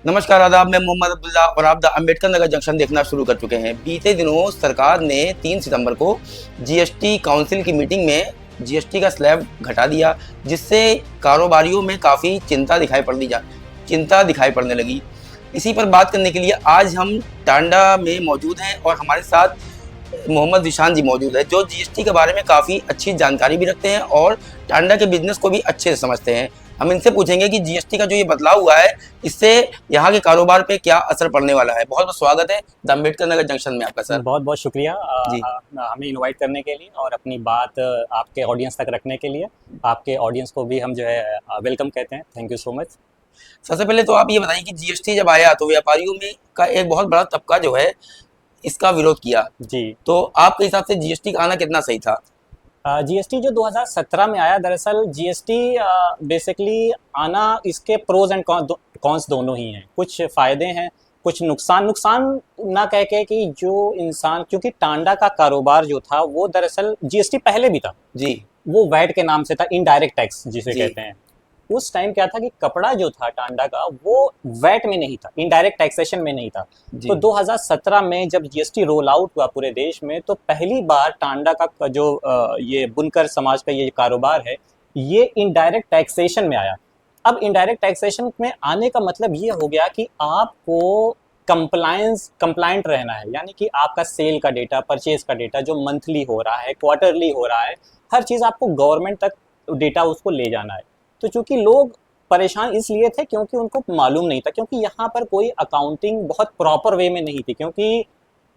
नमस्कार आदाब, मैं मोहम्मद अब्दुल्ला और आप द अम्बेडकर नगर जंक्शन देखना शुरू कर चुके हैं। बीते दिनों सरकार ने 3 सितंबर को जीएसटी काउंसिल की मीटिंग में जीएसटी का स्लैब घटा दिया, जिससे कारोबारियों में काफ़ी चिंता दिखाई पड़ने लगी। इसी पर बात करने के लिए आज हम टांडा में मौजूद हैं और हमारे साथ मोहम्मद जिशान जी मौजूद है, जो जीएसटी के बारे में काफ़ी अच्छी जानकारी भी रखते हैं और टांडा के बिजनेस को भी अच्छे से समझते हैं। हम इनसे पूछेंगे कि जीएसटी का जो ये बदलाव हुआ है, इससे यहाँ के कारोबार पे क्या असर पड़ने वाला है। बहुत बहुत स्वागत है द अम्बेडकर नगर जंक्शन में आपका सर। बहुत बहुत शुक्रिया जी हमें इनवाइट करने के लिए और अपनी बात आपके ऑडियंस तक रखने के लिए। आपके ऑडियंस को भी हम जो है वेलकम कहते हैं। Thank you so much. सबसे पहले तो आप ये बताइए कि जीएसटी जब आया तो व्यापारियों में का एक बहुत बड़ा तबका जो है इसका विरोध किया, जी, तो आपके हिसाब से जीएसटी का आना कितना सही था? जीएसटी जो 2017 में आया, दरअसल जीएसटी बेसिकली आना, इसके प्रोज एंड कॉन्स दोनों ही हैं। कुछ फ़ायदे हैं, कुछ नुकसान ना कह के कि जो इंसान, क्योंकि टांडा का कारोबार जो था वो दरअसल जीएसटी पहले भी था, जी वो वैट के नाम से था, इनडायरेक्ट टैक्स जिसे जी कहते हैं। उस टाइम क्या था कि कपड़ा जो था टांडा का वो वैट में नहीं था, इनडायरेक्ट टैक्सेशन में नहीं था। जी तो 2017 में जब जीएसटी रोल आउट हुआ पूरे देश में, तो पहली बार टांडा का जो ये बुनकर समाज का ये कारोबार है, ये इनडायरेक्ट टैक्सेशन में आया। अब इनडायरेक्ट टैक्सेशन में आने का मतलब ये हो गया कि आपको कंप्लायंट रहना है, यानी कि आपका सेल का डेटा, परचेज का डेटा जो मंथली हो रहा है, क्वार्टरली हो रहा है, हर चीज़ आपको गवर्नमेंट तक डेटा उसको ले जाना है। तो चूंकि लोग परेशान इसलिए थे क्योंकि उनको मालूम नहीं था, क्योंकि यहाँ पर कोई अकाउंटिंग बहुत प्रॉपर वे में नहीं थी, क्योंकि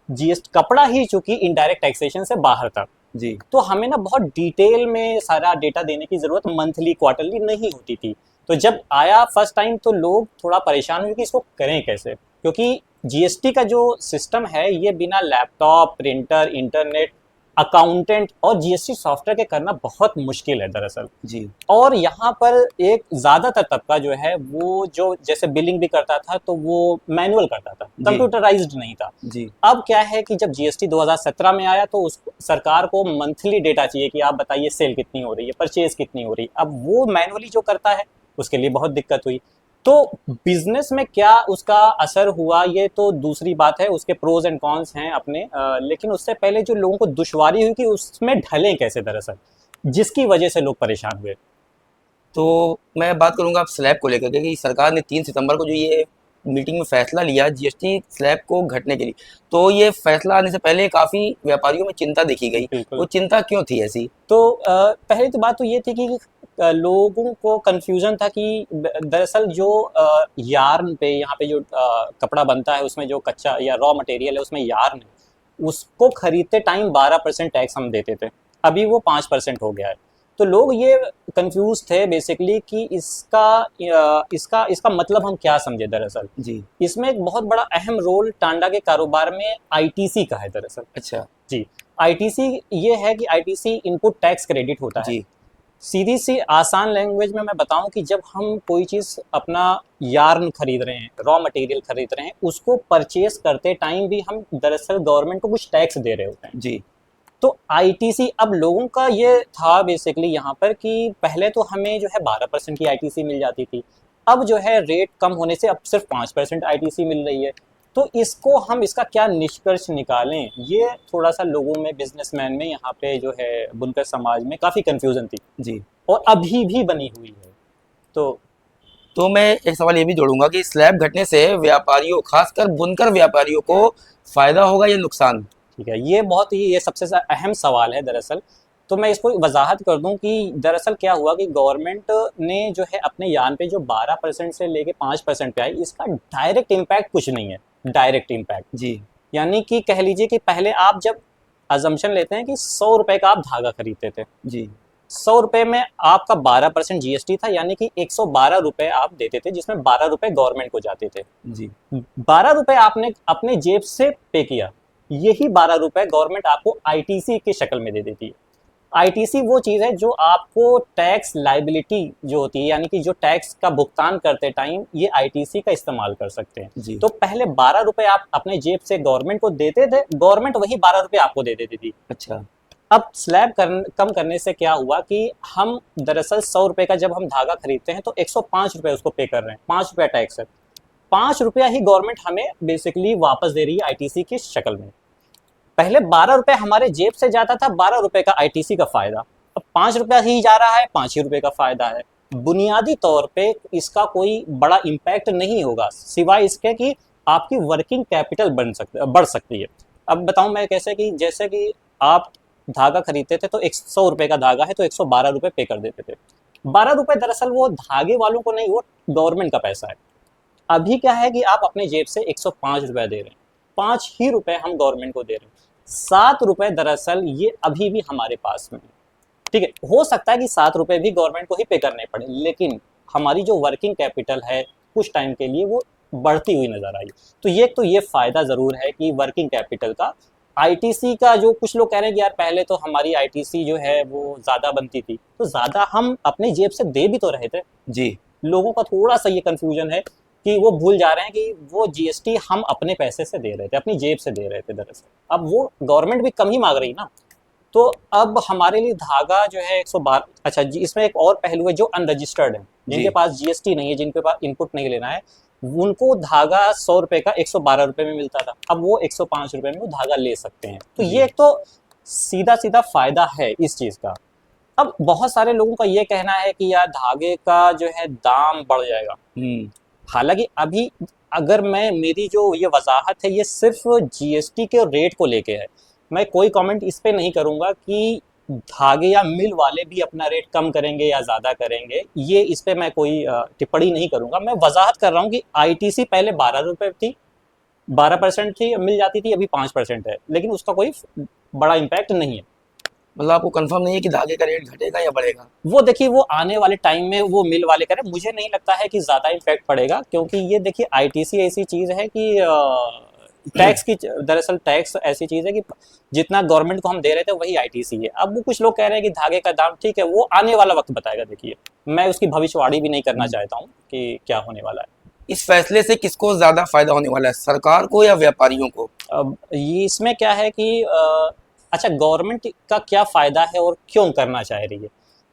जीएसटी कपड़ा ही चूंकि इनडायरेक्ट टैक्सेशन से बाहर था। जी तो हमें ना बहुत डिटेल में सारा डेटा देने की ज़रूरत मंथली क्वार्टरली नहीं होती थी। तो जब आया फर्स्ट टाइम तो लोग थोड़ा परेशान हुए कि इसको करें कैसे, क्योंकि जीएसटी का जो सिस्टम है ये बिना लैपटॉप, प्रिंटर, इंटरनेट, अकाउंटेंट और जीएसटी सॉफ्टवेयर के करना बहुत मुश्किल है दरअसल। जी और यहाँ पर एक ज़्यादातर तबका जो है वो जो जैसे बिलिंग भी करता था तो वो मैनुअल करता था, कंप्यूटराइज्ड नहीं था। जी अब क्या है कि जब जीएसटी 2017 में आया तो उस सरकार को मंथली डेटा चाहिए कि आप बताइए सेल कितनी हो रही है, परचेज कितनी हो रही है। अब वो मैनुअली जो करता है उसके लिए बहुत दिक्कत हुई। तो बिजनेस में क्या उसका असर हुआ ये तो दूसरी बात है, उसके प्रोज एंड कॉन्स हैं अपने, लेकिन उससे पहले जो लोगों को दुश्वारी हुई कि उसमें ढलें कैसे दरअसल, जिसकी वजह से लोग परेशान हुए। तो मैं बात करूंगा आप स्लैब को लेकर के कि सरकार ने 3 सितंबर को जो ये मीटिंग में फैसला लिया जीएसटी स्लैब को घटने के लिए, तो ये फैसला आने से पहले काफ़ी व्यापारियों में चिंता देखी गई। बिल्कुल। वो चिंता क्यों थी ऐसी? तो पहली तो बात तो ये थी कि लोगों को कन्फ्यूजन था कि दरअसल जो यार्न पे, यहाँ पे जो कपड़ा बनता है उसमें जो कच्चा या रॉ मटेरियल है उसमें यार्न है, उसको खरीदते टाइम 12% टैक्स हम देते थे, अभी वो 5% हो गया है। तो लोग ये कंफ्यूज थे बेसिकली कि इसका मतलब हम क्या समझे दरअसल। जी इसमें एक बहुत बड़ा अहम रोल टांडा के कारोबार में आईटीसी का है दरअसल। अच्छा जी, आईटीसी ये है कि आईटीसी इनपुट टैक्स क्रेडिट होता है। जी सीधी सी आसान लैंग्वेज में मैं बताऊं कि जब हम कोई चीज़ अपना यार्न खरीद रहे हैं, रॉ मटेरियल खरीद रहे हैं, उसको परचेस करते टाइम भी हम दरअसल गवर्नमेंट को कुछ टैक्स दे रहे होते हैं। जी तो आईटीसी, अब लोगों का ये था बेसिकली यहाँ पर कि पहले तो हमें जो है 12% की आईटीसी मिल जाती थी, अब जो है रेट कम होने से अब सिर्फ 5% आईटीसी मिल रही है। तो इसका क्या निष्कर्ष निकालें, ये थोड़ा सा लोगों में, बिजनेसमैन में, यहाँ पे जो है बुनकर समाज में काफ़ी कंफ्यूजन थी जी और अभी भी बनी हुई है। तो तो मैं एक सवाल ये भी जोड़ूंगा कि स्लैब घटने से व्यापारियों, खासकर बुनकर व्यापारियों को फायदा होगा या नुकसान? ठीक है, ये बहुत ही, ये सबसे अहम सवाल है दरअसल। तो मैं इसको वजाहत कर दूं कि दरअसल क्या हुआ कि गवर्नमेंट ने जो है अपने यान पे जो 12% से लेके 5% पे आई, इसका डायरेक्ट इम्पैक्ट कुछ नहीं है। डायरेक्ट इम्पैक्ट जी यानी कि कह लीजिए कि पहले आप जब अजम्पशन लेते हैं कि 100 रुपए का आप धागा खरीदते थे, जी 100 रुपए में आपका 12% जीएसटी था, यानी कि 112 रुपए आप देते थे, जिसमें 12 रुपए गवर्नमेंट को जाते थे। जी 12 रुपए आपने अपने जेब से पे किया, यही 12 रुपए गवर्नमेंट आपको आईटीसी की शक्ल में दे देती है। आईटीसी वो चीज़ है जो आपको टैक्स लाइबिलिटी जो होती है, यानी कि जो टैक्स का भुगतान करते टाइम ये आईटीसी का इस्तेमाल कर सकते हैं। जी तो पहले 12 रुपए आप अपने जेब से गवर्नमेंट को देते थे, गवर्नमेंट वही 12 रुपए आपको दे देती थी। अच्छा अब स्लैब कम करने से क्या हुआ कि हम दरअसल 100 रुपए का जब हम धागा खरीदते हैं तो 105 रुपए उसको पे कर रहे हैं, 5 रुपया टैक्स है। 5 रुपया ही गवर्नमेंट हमें बेसिकली वापस दे रही है आईटीसी की शक्ल में। पहले 12 रुपए हमारे जेब से जाता था, 12 रुपए का आईटीसी का फायदा, अब 5 रुपया ही जा रहा है, 5 ही रुपए का फायदा है। बुनियादी तौर पे इसका कोई बड़ा इम्पैक्ट नहीं होगा, सिवाय इसके कि आपकी वर्किंग कैपिटल बढ़ सकती है। अब बताऊं मैं कैसे, कि जैसे कि आप धागा खरीदते थे तो 100 रुपए का धागा है तो 112 रुपए पे कर देते थे। 12 रुपए दरअसल वो धागे वालों को नहीं, वो गवर्नमेंट का पैसा है। अभी क्या है कि आप अपने जेब से 105 रुपए दे रहे हैं, 5 ही रुपए हम गवर्नमेंट को दे रहे हैं, 7 रुपए दरअसल ये अभी भी हमारे पास में है। ठीक है, हो सकता है कि 7 रुपए भी गवर्नमेंट को ही पे करने पड़े, लेकिन हमारी जो वर्किंग कैपिटल है कुछ टाइम के लिए वो बढ़ती हुई नजर आई। तो ये फायदा जरूर है कि वर्किंग कैपिटल का। आईटीसी का जो कुछ लोग कह रहे हैं कि यार पहले तो हमारी आईटीसी जो है वो ज्यादा बनती थी, तो ज्यादा हम अपनी जेब से दे भी तो रहे थे। जी। लोगों का थोड़ा सा ये कंफ्यूजन है कि वो भूल जा रहे हैं कि वो जीएसटी हम अपने पैसे से दे रहे थे, अपनी जेब से दे रहे थे दरअसल। अब वो गवर्नमेंट भी कम ही मांग रही ना, तो अब हमारे लिए धागा जो है 112। अच्छा जी, इसमें एक और पहलू है, जो अनरजिस्टर्ड है, जिनके जी। पास जीएसटी नहीं है, जिनके पास इनपुट नहीं लेना है, उनको धागा 100 रुपए का 112 रुपए में मिलता था, अब वो 105 रुपए में वो धागा ले सकते हैं। तो ये एक तो सीधा सीधा फायदा है इस चीज का। अब बहुत सारे लोगों का ये कहना है कि यार धागे का जो है दाम बढ़ जाएगा। हालांकि अभी अगर मेरी जो ये वजाहत है ये सिर्फ जीएसटी के रेट को लेके है, मैं कोई कमेंट इस पे नहीं करूंगा कि धागे या मिल वाले भी अपना रेट कम करेंगे या ज़्यादा करेंगे, ये इस पे मैं कोई टिप्पणी नहीं करूंगा। मैं वजाहत कर रहा हूँ कि आईटीसी पहले 12 रुपए थी, 12% थी, मिल जाती थी, अभी 5% है, लेकिन उसका कोई बड़ा इम्पैक्ट नहीं है। मतलब आपको कंफर्म नहीं है कि धागे का रेट घटेगा या बढ़ेगा? वो देखिए, वो आने वाले टाइम में वो मिल वाले करें, मुझे नहीं लगता है कि ज़्यादा इम्पैक्ट पड़ेगा, क्योंकि ये देखिए आईटीसी ऐसी चीज़ है कि टैक्स की, दरअसल टैक्स ऐसी चीज़ है कि जितना गवर्नमेंट को हम दे रहे थे वही आईटीसी है। अब वो कुछ लोग कह रहे हैं कि धागे का दाम, ठीक है, वो आने वाला वक्त बताएगा। देखिए, मैं उसकी भविष्यवाणी भी नहीं करना चाहता हूँ कि क्या होने वाला है। इस फैसले से किसको ज्यादा फायदा होने वाला है, सरकार को या व्यापारियों को? अब ये इसमें क्या है कि अच्छा, गवर्नमेंट का क्या फ़ायदा है और क्यों करना चाह रही है,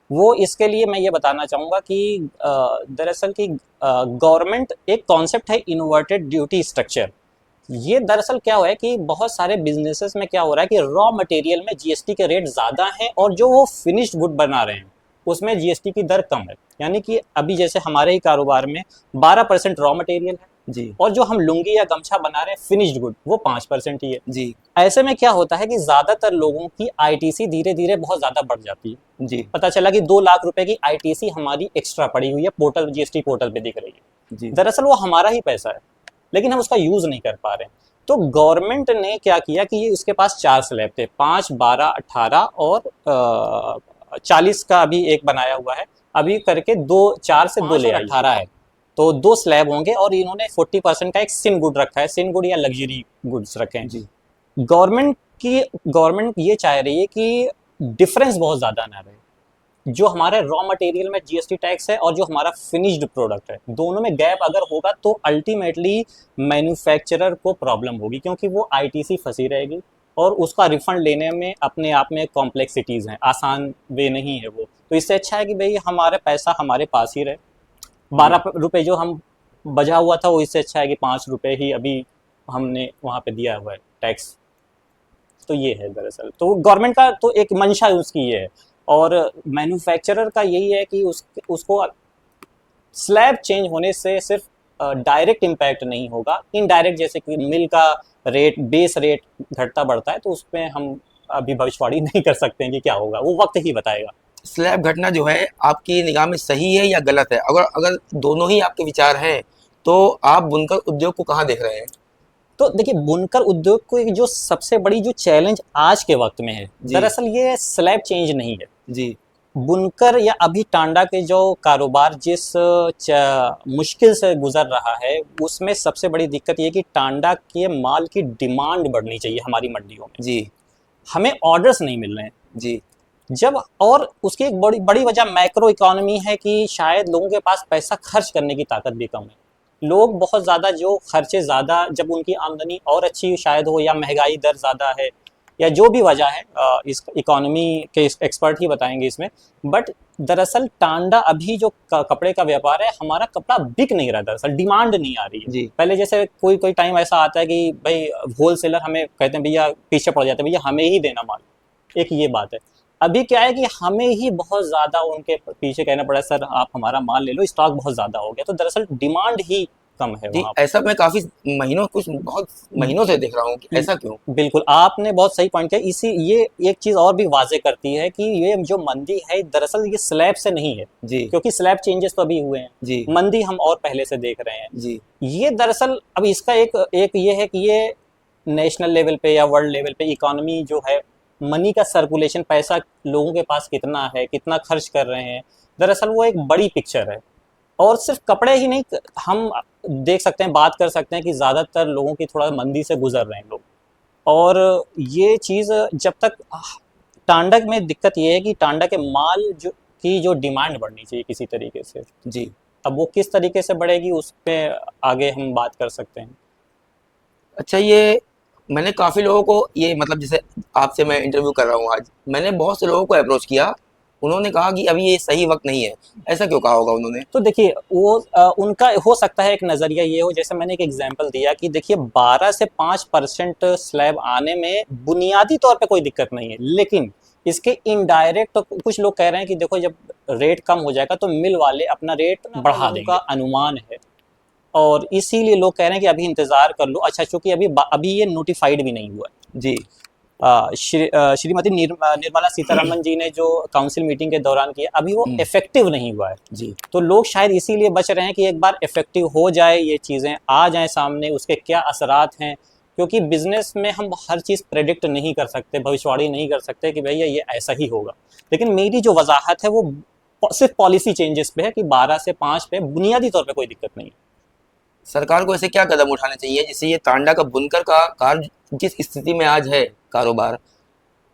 वो इसके लिए मैं ये बताना चाहूँगा कि दरअसल कि गवर्नमेंट, एक कॉन्सेप्ट है इन्वर्टेड ड्यूटी स्ट्रक्चर। ये दरअसल क्या हुआ है कि बहुत सारे बिजनेसेस में क्या हो रहा है कि रॉ मटेरियल में जीएसटी के रेट ज़्यादा हैं और जो वो फिनिश्ड गुड बना रहे हैं उसमें जीएसटी की दर कम है। यानी कि अभी जैसे हमारे ही कारोबार में 12% रॉ मटेरियल है जी। और जो हम लुंगी या गमछा बना रहे हैं फिनिश्ड गुड, वो 5% ही है जी। ऐसे में क्या होता है कि ज़्यादातर लोगों की आईटीसी धीरे धीरे बहुत ज़्यादा बढ़ जाती है। जी। पता चला कि 2 लाख रुपए की आईटीसी हमारी एक्स्ट्रा पड़ी हुई है, पोर्टल, जीएसटी पोर्टल पे दिख रही है। जी। दरअसल वो हमारा ही पैसा है, लेकिन हम उसका यूज़ नहीं कर पा रहे हैं। तो गवर्नमेंट ने क्या किया कि ये इसके पास 4 स्लैब थे, 5, 12, 18 और 40 का अभी एक बनाया हुआ है, अभी करके 4 से 2 ले 18 है, तो 2 स्लैब होंगे और इन्होंने 40% का एक सिन गुड रखा है, सिन गुड या लग्जरी गुड्स रखे हैं। जी। गवर्नमेंट ये चाह रही है कि डिफरेंस बहुत ज़्यादा ना रहे, जो हमारे रॉ मटेरियल में जीएसटी टैक्स है और जो हमारा फिनिश्ड प्रोडक्ट है, दोनों में गैप अगर होगा तो अल्टीमेटली मैन्युफैक्चरर को प्रॉब्लम होगी, क्योंकि वो आईटीसी फंसी रहेगी और उसका रिफंड लेने में अपने आप में कॉम्प्लेक्सिटीज़ हैं, आसान वे नहीं है वो। तो इससे अच्छा है कि भाई हमारा पैसा हमारे पास ही रहे। 12 रुपये जो हम बजा हुआ था वो इससे अच्छा है कि 5 रुपये ही अभी हमने वहाँ पे दिया हुआ है टैक्स। तो ये है दरअसल, तो गवर्नमेंट का तो एक मंशा उसकी ये है, और मैन्युफैक्चरर का यही है कि उसको स्लैब चेंज होने से सिर्फ डायरेक्ट इम्पैक्ट नहीं होगा, इनडायरेक्ट, जैसे कि मिल का रेट, बेस रेट घटता बढ़ता है, तो उसमें हम अभी भविष्यवाणी नहीं कर सकते हैं कि क्या होगा, वो वक्त ही बताएगा। स्लैब घटना जो है आपकी निगाह में सही है या गलत है? अगर दोनों ही आपके विचार हैं तो आप बुनकर उद्योग को कहाँ देख रहे हैं? तो देखिए, बुनकर उद्योग को एक जो सबसे बड़ी जो चैलेंज आज के वक्त में है, दरअसल ये स्लैब चेंज नहीं है जी। बुनकर या अभी टांडा के जो कारोबार जिस मुश्किल से गुजर रहा है, उसमें सबसे बड़ी दिक्कत ये कि टांडा के माल की डिमांड बढ़नी चाहिए हमारी मंडियों में। जी। हमें ऑर्डर्स नहीं मिल रहे हैं जी। जब, और उसकी एक बड़ी बड़ी वजह मैक्रो इकोनॉमी है कि शायद लोगों के पास पैसा खर्च करने की ताकत भी कम है। लोग बहुत ज़्यादा जो खर्चे ज़्यादा, जब उनकी आमदनी और अच्छी शायद हो, या महंगाई दर ज़्यादा है, या जो भी वजह है, इस इकोनॉमी के एक्सपर्ट ही बताएंगे इसमें, बट दरअसल टांडा अभी जो कपड़े का व्यापार है, हमारा कपड़ा बिक नहीं रहा, दरअसल डिमांड नहीं आ रही है। जी पहले जैसे कोई कोई टाइम ऐसा आता है कि भाई होलसेलर हमें कहते हैं भैया पीछे पड़ जाते हैं, भैया हमें ही देना माल, एक ये बात है। अभी क्या है कि हमें ही बहुत ज़्यादा उनके पीछे कहना पड़ा, सर आप हमारा माल ले लो, स्टॉक बहुत ज़्यादा हो गया, तो दरअसल डिमांड ही कम है जी, वहाँ। ऐसा मैं काफी महीनों, कुछ बहुत महीनों से देख रहा हूँ कि ऐसा क्यों। बिल्कुल, आपने बहुत सही पॉइंट किया। इसी ये एक चीज़ और भी वाज़ेह करती है कि ये जो मंदी है दरअसल ये स्लैब से नहीं है, जी क्योंकि स्लैब चेंजेस तो अभी हुए हैं, जी मंदी हम और पहले से देख रहे हैं। जी ये दरअसल अब इसका एक एक ये है कि ये नेशनल लेवल पे या वर्ल्ड लेवल पे इकोनॉमी जो है, मनी का सर्कुलेशन, पैसा लोगों के पास कितना है, कितना खर्च कर रहे हैं, दरअसल वो एक बड़ी पिक्चर है। और सिर्फ कपड़े ही नहीं, हम देख सकते हैं, बात कर सकते हैं कि ज़्यादातर लोगों की थोड़ा मंदी से गुजर रहे हैं लोग। और ये चीज़ जब तक टांडा में दिक्कत ये है कि टांडा के माल जो डिमांड बढ़नी चाहिए किसी तरीके से। जी। अब वो किस तरीके से बढ़ेगी उस पे आगे हम बात कर सकते हैं। अच्छा, ये मैंने काफ़ी लोगों को, ये मतलब जैसे आपसे मैं इंटरव्यू कर रहा हूँ आज, मैंने बहुत से लोगों को अप्रोच किया, उन्होंने कहा कि अभी ये सही वक्त नहीं है। ऐसा क्यों कहा होगा उन्होंने? तो देखिए वो उनका हो सकता है एक नज़रिया ये हो, जैसे मैंने एक एग्जांपल दिया कि देखिए 12 से 5% स्लैब आने में बुनियादी तौर पे कोई दिक्कत नहीं है, लेकिन इसके इनडायरेक्ट तो कुछ लोग कह रहे हैं कि देखो जब रेट कम हो जाएगा तो मिल वाले अपना रेट बढ़ा देंगे, का अनुमान है। और इसीलिए लोग कह रहे हैं कि अभी इंतज़ार कर लो। अच्छा, चूंकि अभी ये नोटिफाइड भी नहीं हुआ है। जी श्रीमती निर्मला सीतारमन जी ने जो काउंसिल मीटिंग के दौरान किया, अभी वो इफेक्टिव नहीं हुआ है। जी तो लोग शायद इसीलिए बच रहे हैं कि एक बार इफेक्टिव हो जाए, ये चीज़ें आ जाएं सामने, उसके क्या असरात हैं, क्योंकि बिजनेस में हम हर चीज़ प्रेडिक्ट नहीं कर सकते, भविष्यवाणी नहीं कर सकते कि भैया ये ऐसा ही होगा। लेकिन मेरी जो वजाहत है वो सिर्फ पॉलिसी चेंजेस पे है कि 12 से 5 पे बुनियादी तौर पे कोई दिक्कत नहीं है। सरकार को ऐसे क्या कदम उठाने चाहिए जिससे ये टांडा का बुनकर का कार्य जिस स्थिति में आज है कारोबार,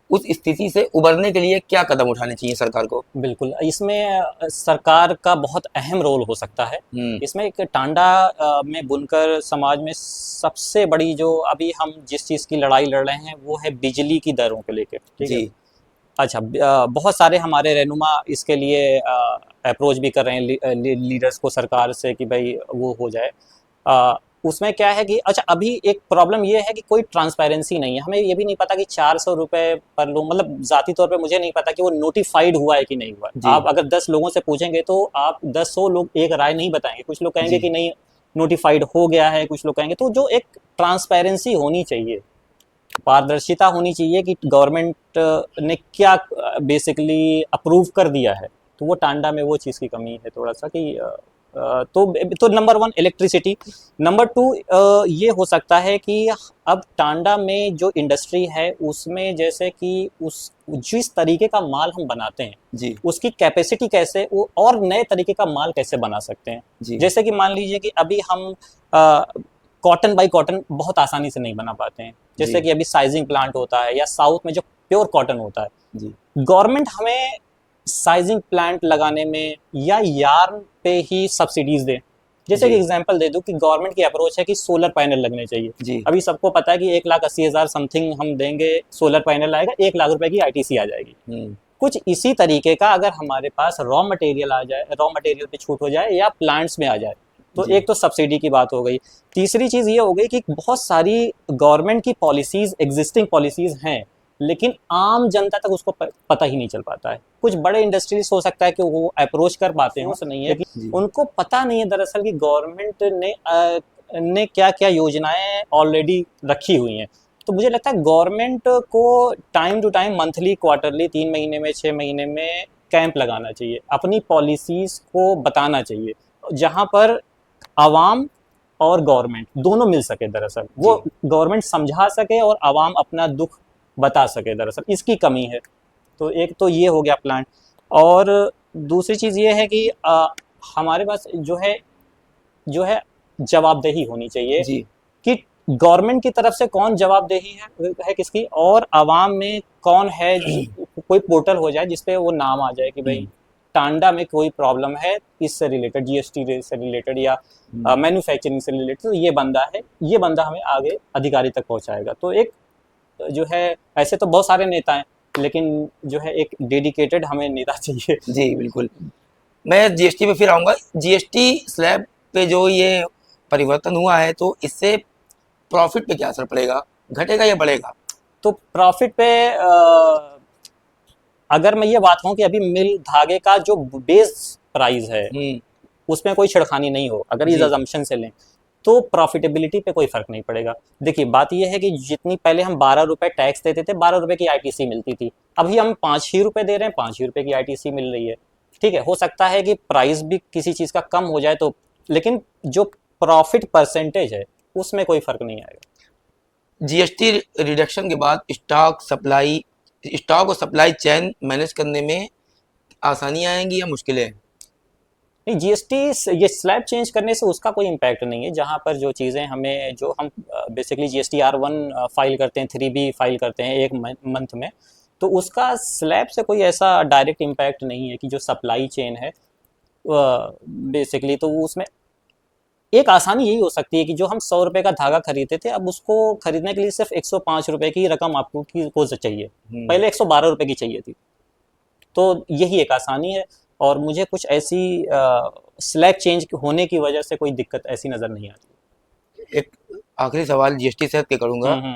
उस स्थिति से उबरने के लिए क्या कदम उठाने चाहिए सरकार को? बिल्कुल, इसमें सरकार का बहुत अहम रोल हो सकता है। इसमें एक टांडा में बुनकर समाज में सबसे बड़ी जो अभी हम जिस चीज़ की लड़ाई लड़ रहे हैं वो है बिजली की दरों को लेकर, ठीक है? जी अच्छा, बहुत सारे हमारे रहनुमा इसके लिए अप्रोच भी कर रहे हैं लीडर्स को सरकार से कि भाई वो हो जाए। उसमें क्या है कि अच्छा अभी एक प्रॉब्लम ये है कि कोई ट्रांसपेरेंसी नहीं है। हमें ये भी नहीं पता कि 400 रुपये पर लोग, मतलब ज़ाती तौर पे मुझे नहीं पता कि वो नोटिफाइड हुआ है कि नहीं हुआ है। आप अगर 10 लोगों से पूछेंगे तो आप 10-100 लोग एक राय नहीं बताएंगे। कुछ लोग कहेंगे कि नहीं नोटिफाइड हो गया है, कुछ लोग कहेंगे। तो जो एक ट्रांसपेरेंसी होनी चाहिए, पारदर्शिता होनी चाहिए कि गवर्नमेंट ने क्या बेसिकली अप्रूव कर दिया है, तो वो टांडा में वो चीज़ की कमी है थोड़ा सा कि तो नंबर 1 इलेक्ट्रिसिटी। नंबर 2 ये हो सकता है कि अब टांडा में जो इंडस्ट्री है उसमें जैसे कि उस जिस तरीके का माल हम बनाते हैं जी उसकी कैपेसिटी कैसे, वो और नए तरीके का माल कैसे बना सकते हैं। जी जैसे कि मान लीजिए कि अभी हम कॉटन बाई कॉटन बहुत आसानी से नहीं बना पाते हैं, जैसे जी कि अभी साइजिंग प्लांट होता है या साउथ में जो प्योर कॉटन होता है। जी गवर्नमेंट हमें साइजिंग प्लांट लगाने में या यार्न पे ही सब्सिडीज दे। जैसे कि एग्जांपल दे दूं कि गवर्नमेंट की अप्रोच है कि सोलर पैनल लगने चाहिए। जी अभी सबको पता है कि 1,80,000 समथिंग हम देंगे, सोलर पैनल आएगा, 1,00,000 रुपए की आईटीसी आ जाएगी। कुछ इसी तरीके का अगर हमारे पास रॉ मटेरियल आ जाए, रॉ मटेरियल पे छूट हो जाए या प्लांट्स में आ जाए, तो एक तो सब्सिडी की बात हो गई। तीसरी चीज़ ये हो गई कि बहुत सारी गवर्नमेंट की पॉलिसीज़, एग्जिस्टिंग पॉलिसीज़ हैं, लेकिन आम जनता तक उसको पता ही नहीं चल पाता है। कुछ बड़े इंडस्ट्रीज हो सकता है कि वो अप्रोच कर पाते हैं, नहीं है कि उनको पता नहीं है दरअसल कि गवर्नमेंट ने क्या क्या योजनाएं ऑलरेडी रखी हुई हैं। तो मुझे लगता है गवर्नमेंट को time to time, monthly, quarterly, 3 महीने में, 6 महीने में कैंप लगाना चाहिए, अपनी पॉलिसीज़ को बताना चाहिए, जहाँ पर आवाम और गवर्नमेंट दोनों मिल सके। दरअसल वो गवर्नमेंट समझा सके और आवाम अपना दुख बता सके, दरअसल इसकी कमी है। तो एक तो ये हो गया प्लान। और दूसरी चीज़ ये है कि हमारे पास जो है जवाबदेही होनी चाहिए कि गवर्नमेंट की तरफ से कौन जवाबदेही है किसकी, और आवाम में कौन है। कोई पोर्टल हो जाए जिसपे वो नाम आ जाए कि भाई टांडा में कोई प्रॉब्लम है इससे रिलेटेड, जीएसटी से रिलेटेड या मैन्युफैक्चरिंग से रिलेटेड, तो ये बंदा है, ये बंदा हमें आगे अधिकारी तक पहुंचाएगा। तो एक जो है, ऐसे तो बहुत सारे नेता हैं, लेकिन जो है एक डेडिकेटेड हमें नेता चाहिए। जी बिल्कुल। मैं जीएसटी पे फिर आऊँगा। जीएसटी स्लैब पे जो ये परिवर्तन हुआ है, तो इससे प्रॉफिट पे क्या असर पड़ेगा, घटेगा या बढ़ेगा? तो प्रॉफिट पे अगर मैं ये बात कहूँ कि अभी मिल धागे का जो बेस प्राइस है हम्म। उसमें कोई छिड़खानी नहीं हो, अगर इस जी। अजम्पशन से लें, तो प्रॉफिटेबिलिटी पे कोई फर्क नहीं पड़ेगा। देखिए बात यह है कि जितनी पहले हम 12 रुपए टैक्स देते थे, 12 रुपए की आईटीसी मिलती थी, अभी हम 5 ही रुपए दे रहे हैं, 5 ही रुपए की आईटीसी मिल रही है। ठीक है, हो सकता है कि प्राइस भी किसी चीज़ का कम हो जाए तो, लेकिन जो प्रॉफिट परसेंटेज है उसमें कोई फर्क नहीं आएगा। जीएसटी रिडक्शन के बाद स्टॉक और सप्लाई चेन मैनेज करने में आसानियाँ आएंगी या मुश्किलें? नहीं, जीएसटी ये स्लैब चेंज करने से उसका कोई इम्पैक्ट नहीं है। जहाँ पर जो चीज़ें हमें, जो हम बेसिकली जीएसटी R1 फाइल करते हैं, 3B फाइल करते हैं एक मंथ में, तो उसका स्लैब से कोई ऐसा डायरेक्ट इम्पैक्ट नहीं है कि जो सप्लाई चेन है बेसिकली, तो उसमें एक आसानी यही हो सकती है कि जो हम 100 रुपये का धागा खरीदते थे, अब उसको खरीदने के लिए सिर्फ 105 रुपये की रकम आपको को चाहिए, पहले 112 रुपये की चाहिए थी। तो यही एक आसानी है, और मुझे कुछ ऐसी स्लैब चेंज होने की वजह से कोई दिक्कत ऐसी नज़र नहीं आती। एक आखिरी सवाल जीएसटी से हट के करूँगा। हम्म,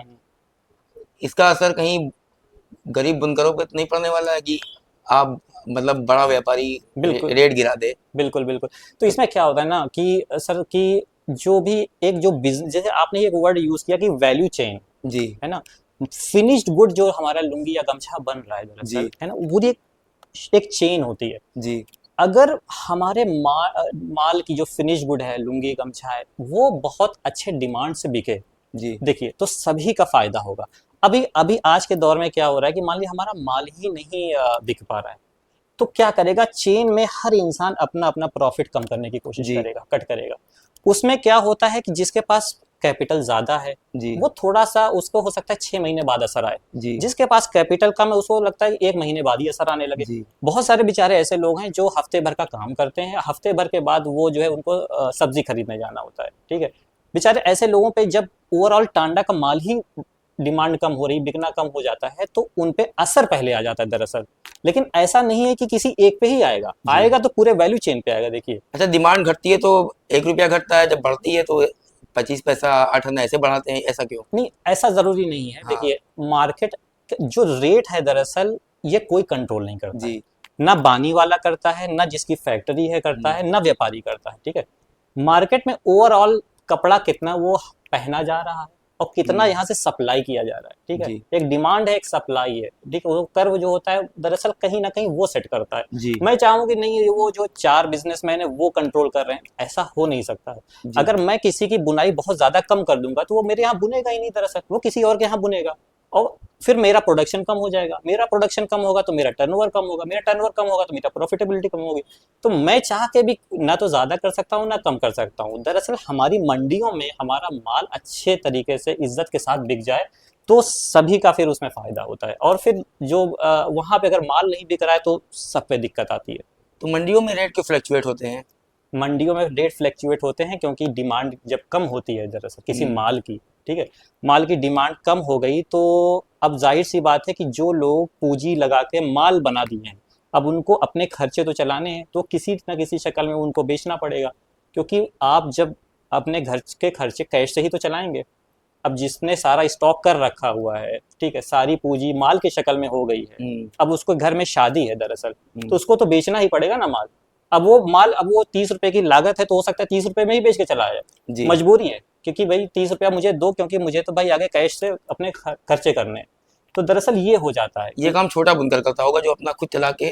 इसका असर कहीं गरीब बुनकरों पे तो नहीं पड़ने वाला है कि आप मतलब बड़ा व्यापारी बिल्कुल रेट गिरा दे? बिल्कुल बिल्कुल। तो इसमें क्या होता है ना कि सर कि जो भी एक जो बिजनेस, जैसे आपने एक वर्ड यूज किया कि वैल्यू चेन, जी। है ना, फिनिश्ड गुड जो हमारा लुंगी या गमछा बन रहा है दरअसल, जी। है ना, वो एक चेन होती है। जी। अगर हमारे माल की जो फिनिश गुड है, लुंगी गमछा है, वो बहुत अच्छे डिमांड से बिके, जी। देखिए तो सभी का फायदा होगा। अभी अभी आज के दौर में क्या हो रहा है कि मान लीजिए हमारा माल ही नहीं बिक पा रहा है, तो क्या करेगा, चेन में हर इंसान अपना अपना प्रॉफिट कम करने की कोशिश जी। करेगा, कट करेगा। उसमें क्या होता है कि जिसके पास कैपिटल ज्यादा है जी। वो थोड़ा सा, उसको हो सकता है 6 महीने बाद असर आए, जी। जिसके पास कैपिटल कम है उसको लगता है 1 महीने बाद ही असर आने लगे। जी। बहुत सारे बेचारे ऐसे लोग हैं जो हफ्ते भर का काम करते हैं, हफ्ते भर के बाद वो जो है उनको सब्जी खरीदने जाना होता है। ठीक है, बेचारे ऐसे लोगों पे जब ओवरऑल टांडा का माल ही डिमांड कम हो रही, बिकना कम हो जाता है, तो उन पे असर पहले आ जाता है दरअसल। लेकिन ऐसा नहीं है कि किसी एक पे ही आएगा, जी। आएगा तो पूरे वैल्यू चेन पे आएगा। देखिए अच्छा, डिमांड घटती है तो 1 रुपया घटता है, जब बढ़ती है तो 25 पैसा 8 आना ऐसे बढ़ाते हैं, ऐसा क्यों? नहीं, ऐसा जरूरी नहीं है। हाँ। देखिए मार्केट जो रेट है दरअसल, ये कोई कंट्रोल नहीं करता है, जी। ना बानी वाला करता है, ना जिसकी फैक्ट्री है करता है, ना व्यापारी करता है। ठीक है, मार्केट में ओवरऑल कपड़ा कितना वो पहना जा रहा है और कितना यहाँ से सप्लाई किया जा रहा है। ठीक है, जी। एक डिमांड है, एक सप्लाई है। ठीक है, वो कर्व जो होता है दरअसल कहीं ना कहीं वो सेट करता है। जी। मैं चाहूँ कि नहीं, वो जो 4 बिजनेसमैन है वो कंट्रोल कर रहे हैं, ऐसा हो नहीं सकता है। जी। अगर मैं किसी की बुनाई बहुत ज्यादा कम कर दूंगा तो वो मेरे यहाँ बुनेगा ही नहीं, दरअसल वो किसी और के यहाँ बुनेगा, और फिर मेरा प्रोडक्शन कम हो जाएगा। मेरा प्रोडक्शन कम होगा तो मेरा टर्नओवर कम होगा, मेरा टर्नओवर कम होगा तो मेरा प्रॉफिटेबिलिटी कम होगी। तो मैं चाह के भी ना तो ज्यादा कर सकता हूँ ना कम कर सकता हूँ। दरअसल हमारी मंडियों में हमारा माल अच्छे तरीके से इज्जत के साथ बिक जाए तो सभी का फिर उसमें फायदा होता है, और फिर जो वहां पे अगर माल नहीं बिक रहा है तो सब पे दिक्कत आती है। तो मंडियों में रेट क्यों फ्लक्चुएट होते हैं? मंडियों में रेट फ्लैक्चुएट होते हैं क्योंकि डिमांड जब कम होती है दरअसल किसी माल की, ठीक है, माल की डिमांड कम हो गई तो अब जाहिर सी बात है कि जो लोग पूंजी लगा के माल बना दिए हैं, अब उनको अपने खर्चे तो चलाने हैं, तो किसी न किसी शक्ल में उनको बेचना पड़ेगा, क्योंकि आप जब अपने घर के खर्चे कैश से ही तो चलाएंगे। अब जिसने सारा स्टॉक कर रखा हुआ है, ठीक है, सारी पूंजी माल की शक्ल में हो गई है, अब उसको घर में शादी है दरअसल, तो उसको तो बेचना ही पड़ेगा ना माल। अब वो 30 रुपए की लागत है तो हो सकता है 30 रुपए में ही बेच के चला जाए, मजबूरी है, क्योंकि भाई 30 रुपया मुझे दो, क्योंकि मुझे तो भाई आगे कैश से अपने खर्चे करने हैं। तो दरअसल ये हो जाता है। ये काम छोटा बुनकर करता होगा जो अपना खुद चला के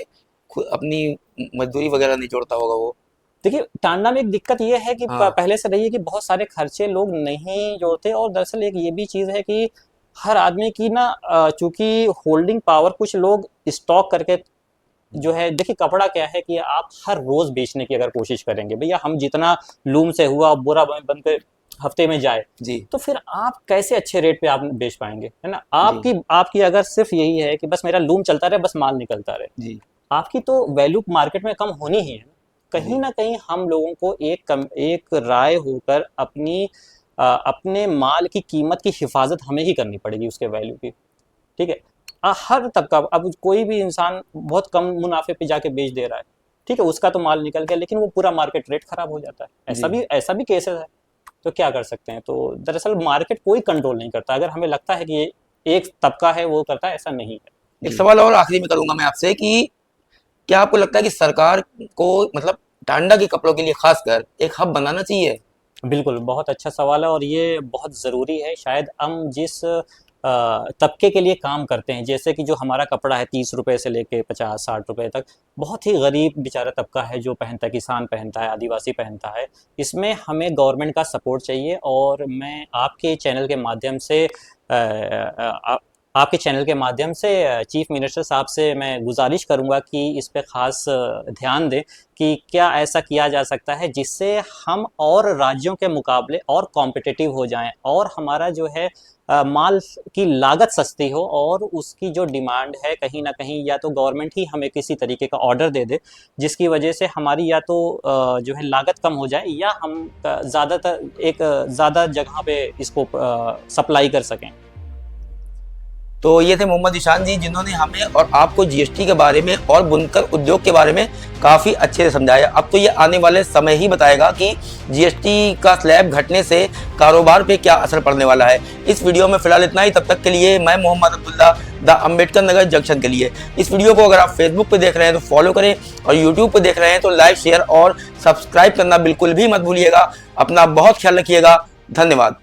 खुद अपनी मजदूरी वगैरह नहीं जोड़ता होगा वो। देखिए टांडा में एक दिक्कत ये है कि हाँ। पहले से रही है कि बहुत सारे खर्चे लोग नहीं जोड़ते, और दरअसल एक ये भी चीज़ है कि हर आदमी की ना चूंकि होल्डिंग पावर, कुछ लोग स्टॉक करके जो है, देखिए कपड़ा क्या है कि आप हर रोज बेचने की अगर कोशिश करेंगे, भैया हम जितना लूम से हुआ बुरा बन के हफ्ते में जाए, जी। तो फिर आप कैसे अच्छे रेट पे आप बेच पाएंगे, है ना। आपकी अगर सिर्फ यही है कि बस मेरा लूम चलता रहे, बस माल निकलता रहे, जी। आपकी तो वैल्यू मार्केट में कम होनी ही है। कहीं ना कहीं हम लोगों को एक राय होकर अपने माल की कीमत की हिफाजत हमें ही करनी पड़ेगी, उसके वैल्यू की। ठीक है, हर तबका, अब कोई भी इंसान बहुत कम मुनाफे पे जाके बेच दे रहा है, ठीक है, उसका तो माल निकल गया, लेकिन वो पूरा मार्केट रेट खराब हो जाता है। ऐसा भी केसेस है। तो क्या कर सकते हैं? तो दरअसल मार्केट कोई कंट्रोल नहीं करता। अगर हमें लगता है कि ये एक तबका है वो करता है, ऐसा नहीं है। एक सवाल और आखिरी में करूंगा मैं आपसे कि क्या आपको लगता है कि सरकार को मतलब टांडा के कपड़ों के लिए खासकर एक हब बनाना चाहिए? बिल्कुल, बहुत अच्छा सवाल है और ये बहुत ज़रूरी है। शायद हम जिस तबके के लिए काम करते हैं, जैसे कि जो हमारा कपड़ा है 30 रुपए से लेके 50-60 रुपए तक, बहुत ही गरीब बेचारा तबका है जो पहनता है, किसान पहनता है, आदिवासी पहनता है। इसमें हमें गवर्नमेंट का सपोर्ट चाहिए और मैं आपके चैनल के माध्यम से आपके चैनल के माध्यम से चीफ मिनिस्टर साहब से मैं गुजारिश करूंगा कि इस पे ख़ास ध्यान दें कि क्या ऐसा किया जा सकता है जिससे हम और राज्यों के मुकाबले और कॉम्पिटिटिव हो जाएं और हमारा जो है माल की लागत सस्ती हो और उसकी जो डिमांड है कहीं ना कहीं या तो गवर्नमेंट ही हमें किसी तरीके का ऑर्डर दे दे जिसकी वजह से हमारी या तो जो है लागत कम हो जाए या हम ज़्यादा जगह पे इसको सप्लाई कर सकें। तो ये थे मोहम्मद ईशान जी, जिन्होंने हमें और आपको जीएसटी के बारे में और बुनकर उद्योग के बारे में काफ़ी अच्छे से समझाया। अब तो ये आने वाले समय ही बताएगा कि जीएसटी का स्लैब घटने से कारोबार पे क्या असर पड़ने वाला है। इस वीडियो में फिलहाल इतना ही। तब तक के लिए मैं मोहम्मद अब्दुल्ला द अम्बेडकर नगर जंक्शन के लिए। इस वीडियो को अगर आप फेसबुक पे देख रहे हैं तो फॉलो करें और यूट्यूब पे देख रहे हैं तो लाइक, शेयर और सब्सक्राइब करना बिल्कुल भी मत भूलिएगा। अपना बहुत ख्याल रखिएगा। धन्यवाद।